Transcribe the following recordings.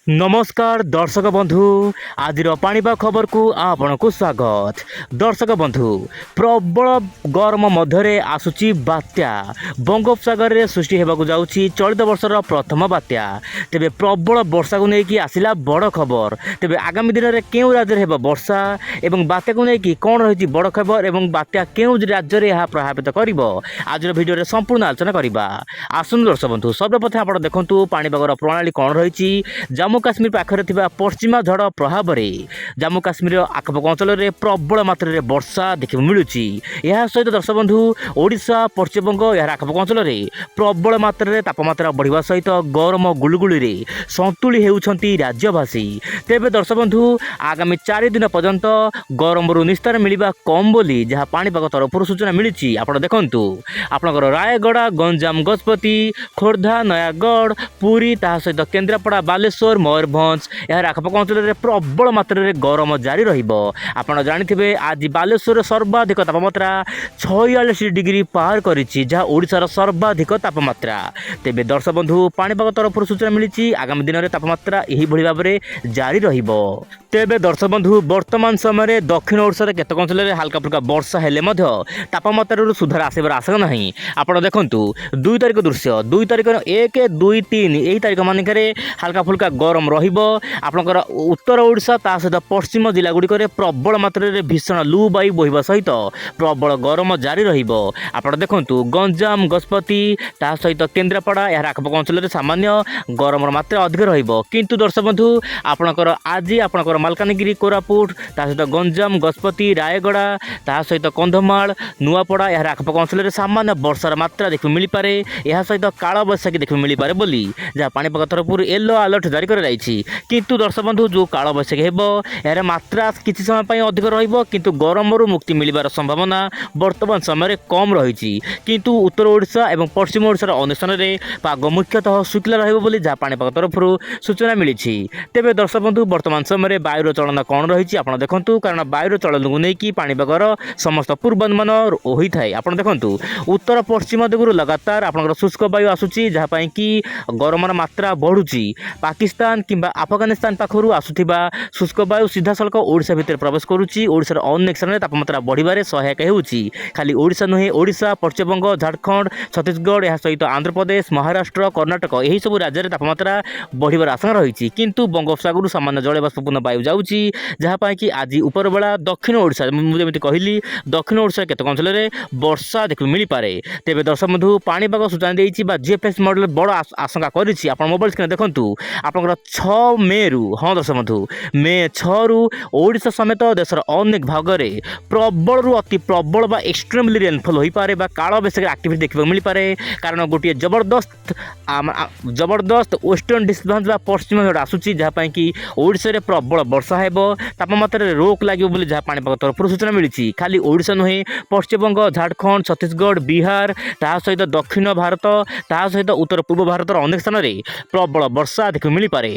नमस्कार दर्शक बंधु आज पाणीपाग खबर को आपण को स्वागत। दर्शक बंधु प्रबल गरम मध्य आसुची बात्या बंगोपसागर में सृष्टि होगा जाऊँगी चलित वर्षर प्रथम बात्या। तेबे प्रबल वर्षा को लेकिन आसला बड़ खबर। तेबे आगामी दिन में क्यों राज्य में वर्षा एवं बात्या को लेकिन कौन रही बड़ खबर एवं बात्या क्यों राज्य में यह प्रभावित कर आज भिडियो संपूर्ण आलोचना करवा। आसुन दर्शक बंधु सर्वप्रथम आप देखु पाणीपागर प्रणाली कौन रही। जम्मू काश्मीर पाखरे थिबा पश्चिमा झड़ प्रभाव में जम्मू काश्मीर आखपाख अंचल में प्रबल मात्रा वर्षा देखा मिलूँ। यह सहित दर्शक बंधु ओडिशा पश्चिमबंग यार आखपाख अंचल में प्रबल मात्रा तापमात्रा बढ़िया सहित गरम गुलुगुली संतुली होती राज्यवासी। तेबे दर्शक बंधु आगामी 4 दिन पर्यंत गरम निस्तार मिलवा कम बोली जहाँ पाणीपाग तरफ सूचना मिली। आप देखु आपंकर रायगड़ा गंजाम गजपति खोर्धा नयागढ़ पुरी ता सहित केन्द्रापड़ा बालेश्वर मयूरभंज यार आखपाख अंचल में प्रबल मात्रा गरम जारी रहा। जानी आज बालेश्वर सर्वाधिक तापमात्रा 46 डिग्री पार करिछि जहाँ ओडिशार सर्वाधिक तापमात्रा। तेबे दर्शक बंधु पाणीपाग तरफ सूचना मिली आगामी दिन में तापमात्रा यही भाव में जारी रहिबो। तेबे दर्शक बंधु वर्तमान समय दक्षिण ओडिशा रे केतक अंचल में हल्का फुल्का वर्षा हेले मध्य तापमात्रा सुधार आसबार आशा नहीं। आप देखु 2 तारिख दृश्य 2 तारिख 1 2 3 यही तारिख मानिक हल्का फुल्का गरम रहिबो। आपणकर उत्तर ओडिशा ता सहित पश्चिम जिला गुड़िक प्रबल मात्रा भीषण लू वायु बहिबा सहित प्रबल गरम जारी रहिबो। आप देखु गंजाम गजपति ता सहित केन्द्रापड़ा यार आखपाख अंचल में सामान्य गरम मात्रा अधिक रहिबो। किंतु दर्शक बंधु आपणकर आज आपणकर मालकानगिरी कोरापुट ता सहित गंजाम गजपति रायगड़ा ता सहित कंधमाल नुआपड़ा यार आखपाख अंचल में सामान्य वर्षार मात्रा देखा मिल पारे। यह सहित काल बैशाखी देखा मिल पारे बोली जहाँ पाणीपाग तरफ येलो अलर्ट जारी कर किंतु दर्शक बंधु जो काल बैशाखी हेबो यार मात्रा किसी समय पर अधिक रहिबो किंतु गरम मुक्ति मिलबार संभावना वर्तमान समय कम रही। किंतु उत्तर ओडिशा एवं पश्चिम ओडिशार अन्य स्थान में पाग मुख्यतः शुक्ला रहिबो बोली जहाँ पाणीपाग तरफ सूचना मिली। तेबे दर्शक बंधु वर्तमान समय वायुर चलन कौन रही आप देखु कारण वायुर चलन को लेकिन पाणीपागर समस्त पूर्वानुमान होता है। आप देखु उत्तर पश्चिम दिगु लगातार आप शुष्क वायु आसूची जहाँपाई कि गरमर मात्रा बढ़ुची। पाकिस्तान किंबा अफगानिस्तान पाखु आसुथिबा शुष्क वायु सीधा सड़क ओडिशा भितर प्रवेश करुच्ची। ओडिशार अनेक स्थान में तापमात्रा बढ़िबारे सहायक होउची। खाली ओडिशा नुहे ओडिशा पश्चिमबंग झारखंड छत्तीसगढ़ यह सहित आंध्र प्रदेश महाराष्ट्र कर्णाटक यही सब राज्य में तापमात्रा बढ़िबार आशंका रही। किंतु बंगोपसागर सामान्य जलबाष्पूर्ण वायु जाऊँगी जहाँपाई कि आज उपरबेला दक्षिण ओडिशा मुझे कहली दक्षिण ओडिशा केतक अंचल में वर्षा देखा मिल पारे। तेबे दर्शक बंधु पाणीपाग सूचना देती जीएफएस मॉडल बड़ आशंका करिछि। आप मोबाइल स्क्रीन देखु आपंकर 6 मे रु हाँ दर्शक बंधु मे 6 रु ओडिशा समेत देशर अनेक भाग में प्रबल रु अति प्रबल बा एक्सट्रीमली रेनफॉल हो पारे बा काल बैशाखी एक्टिविटी देखा मिल पारे। कारण गोटे जबरदस्त वेस्टर्न डिस्टर्बांस बा पश्चिम झड़ आसूची जहाँपाई कि ओडिशा रे प्रबल वर्षा हेबो तापमात्रा रोक लगे बोली जहाँ पाणीपाग तरफ सूचना मिली। खाली ओडिशा नुहे पश्चिमबंग झारखंड छत्तीसगढ़ बिहार ता सहित दक्षिण भारत ता सहित उत्तर पूर्व भारत अनेक स्थान में प्रबल वर्षा देखा मिल पारे।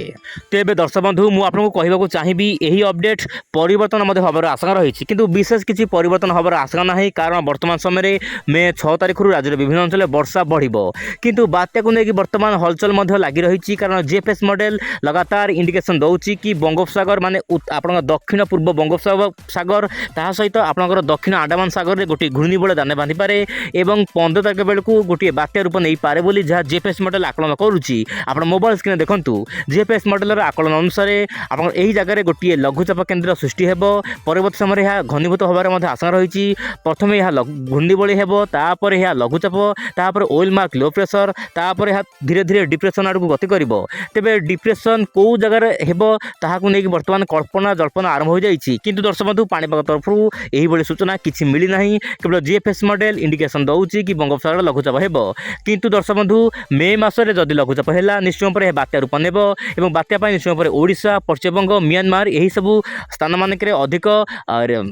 तेबे दर्शक बंधु मुझे आपको कहवाक चाहिए यही अपडेट परिवर्तन हबार आशंका रही किंतु विशेष किसी परिवर्तन हबार आशंका नहीं। कारण वर्तमान समय मे 6 तारिख राज्य विभिन्न अंचल वर्षा बढ़िबो किंतु बात्या को लेकिन वर्तमान हलचल लगी रही। कारण जीएफएस मॉडल लगातार इंडिकेशन दौची कि बंगोपसागर माने आप दक्षिण पूर्व बंगोपसागर ता सहित आप दक्षिण अंडमान सागर में गोटे घूर्णिबल दाने बांधि पारे एवं 15 तारिख बेलू गोटे बात्या रूप नहीं पारे बोली जहाँ जीएफएस मॉडल आकलन करुच्ची। आप मोबाइल स्क्रीन देखु जीएफएस मॉडल आकलन अनुसार आप जगह गोटे लघुचाप केन्द्र सृष्टि हेबो। परवर्त समय यह घनीभूत होबार आशंका रही। प्रथम यह घूर्णिबली हेबो तापर यह लघुचाप तापर ओइल मार्क लो प्रेशर तापर यह धीरे धीरे डिप्रेशन आड़ को गति करिबो। तेबे डिप्रेशन कौ जगार हेबो ताहाकु नेकी वर्तमान कल्पना जल्पना आरंभ हो जाइछि। किंतु दर्शक बंधु पाणीपाग तरफ यही भली सूचना किछि मिली नाही। केवल जीएफएस मॉडल इंडिकेशन दौची कि बंगोपसागर लघुचाप हेबो। किंतु दर्शक बंधु मे मासरे जदि लघुचाप हेला निश्चय पर बात्या रूप नेब एवं बात्या निश्चय पर ओडिशा पश्चिमबंग म्यांमार यही सबू स्थान मानक अधिक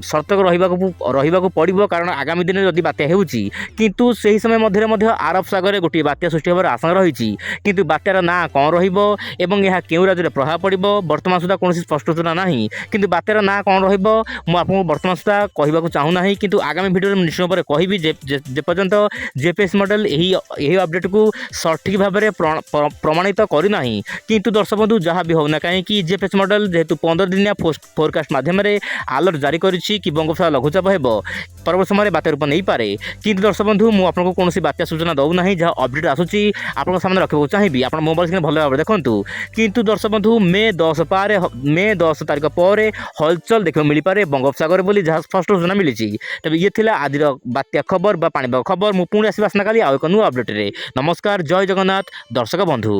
सतर्क रहिबाकु पड़िबो। कारण आगामी दिन जदि बात्या हेउची किंतु सही समय मध्य आरब सागर गोटे बात्या सृष्टि होबार आशंका रही। किंतु बात्यार ना कौन रहिबो एवं यह केउ राज्य प्रभाव पड़िबो वर्तमान सुधा कौन स्पष्ट ସ୍ପଷ୍ଟ ସୂଚନା ନାହିଁ କିନ୍ତୁ ବାତ୍ୟାର ନାଁ କ'ଣ ରହିବ ମୁଁ ଆପଣଙ୍କୁ ବର୍ତ୍ତମାନ ସୁଦ୍ଧା କହିବାକୁ ଚାହୁଁନାହିଁ କିନ୍ତୁ ଆଗାମୀ ଭିଡ଼ିଓରେ ମୁଁ ନିଶ୍ଚିତ ଭାବରେ କହିବି ଯେପର୍ଯ୍ୟନ୍ତ ଜିପିଏସ୍ ମଡ଼େଲ ଏହି ଅପଡ଼େଟ୍କୁ ସଠିକ୍ ଭାବରେ ପ୍ରମାଣିତ କରିନାହିଁ। କିନ୍ତୁ ଦର୍ଶକ ବନ୍ଧୁ ଯାହା ବି ହେଉନା କାହିଁକି ଜିପିଏସ୍ ମଡ଼େଲ ଯେହେତୁ 15 ଦିନିଆ ଫୋରକାଷ୍ଟ ମାଧ୍ୟମରେ ଆଲର୍ଟ ଜାରି କରିଛି କି ବଙ୍ଗୋପସାଗର ଲଘୁଚାପ ହେବ ପରବର୍ତ୍ତୀ ସମୟରେ ବାତ୍ୟା ରୂପ ନେଇପାରେ। କିନ୍ତୁ ଦର୍ଶକ ବନ୍ଧୁ ମୁଁ ଆପଣଙ୍କୁ କୌଣସି ବାତ୍ୟା ସୂଚନା ଦେଉନାହିଁ, ଯାହା ଅପଡ଼େଟ୍ ଆସୁଛି ଆପଣଙ୍କ ସାମନାରେ ରଖିବାକୁ ଚାହିଁବି। ଆପଣ ମୋବାଇଲ ସ୍କ୍ରିନ୍ ଭଲ ଭାବରେ ଦେଖନ୍ତୁ। କିନ୍ତୁ ଦର୍ଶକ ବନ୍ଧୁ ମେ 10 ତାରିଖ ପରେ ହଲଚଲ ଦେଖିବାକୁ ମିଳିପାରେ ବଙ୍ଗୋପସାଗର ବୋଲି ଯାହା ସ୍ପଷ୍ଟ ସୂଚନା ମିଳିଛି। ତେବେ ଇଏ ଥିଲା ଆଜିର ବାତ୍ୟା ଖବର ବା ପାଣିପାଗ ଖବର। ମୁଁ ପୁଣି ଆସିବି ଆସନ୍ତାକାଲି ଆଉ ଏକ ନୂଆ ଅପଡ଼େଟ୍ରେ। ନମସ୍କାର, ଜୟ ଜଗନ୍ନାଥ ଦର୍ଶକ ବନ୍ଧୁ।